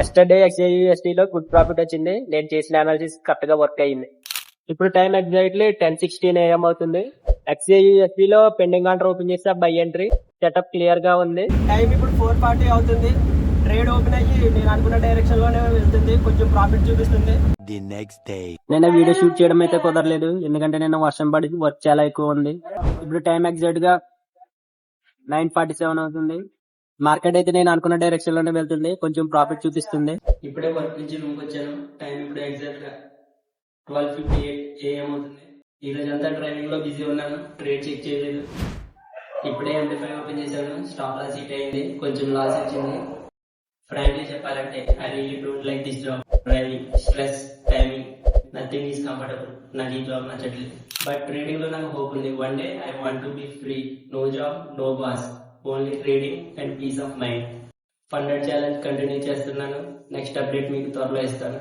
Yesterday XAUSD లో good profit వచ్చింది. నేను చేసిన అనాలిసిస్ కరెక్ట్ గా వర్క్ అయ్యింది. ఇప్పుడు టైం ఎగ్జాక్ట్లీ 10:16 AM అవుతుంది. XAUSD లో పెండింగ్ ఆర్డర్ ఓపెన్ చేస్తే బై ఎంట్రీ సెటప్ క్లియర్ గా ఉంది. టైం ఇప్పుడు 4:40 అవుతుంది. ట్రేడ్ ఓపెన్ అయ్యి నేను అనుకున్న డైరెక్షన్ లోనే వెళ్తుంది. కొంచెం ప్రాఫిట్ చూపిస్తుంది. నేను వీడియో షూట్ చేయడం అయితే కుదరలేదు, ఎందుకంటే నేను వర్షం పడి వర్క్ చాలా ఎక్కువ ఉంది. ఇప్పుడు టైం ఎగ్జాక్ట్ గా 9:47 అవుతుంది. మార్కెట్ అయితే నేను అనుకున్న డైరెక్షన్ లోనే వెళ్తుంది, కొంచెం ప్రాఫిట్ చూపిస్తుంది. ఇప్పుడే వర్క్ నుంచి రూమ్కి వచ్చాను. టైం ఇప్పుడు ఎగ్జాక్ట్ గా 12:58 AM అవుతుంది. ఈ రోజు అంతా డ్రైవింగ్ లో బిజీ ఉన్నాను, ట్రేడ్ చెక్ చేయలేదు. ఇప్పుడే MD5 ఓపెన్ చేశాను, స్టాప్ లాస్ హిట్ అయింది, కొంచెం లాస్ వచ్చింది. ఫ్రాంక్లీ చెప్పాలంటే I really don't like this job. Driving, stress, timing, nothing is comfortable. నాకు ఈ జాబ్ నచ్చట్లేదు. బట్ ట్రేడింగ్ లో నాకు హోప్ ఉంది. One day I want to be free. No job, no boss, only trading and peace of mind. Funded challenge continue చేస్తున్నాను. Next update మీకు త్వరలో ఇస్తాను.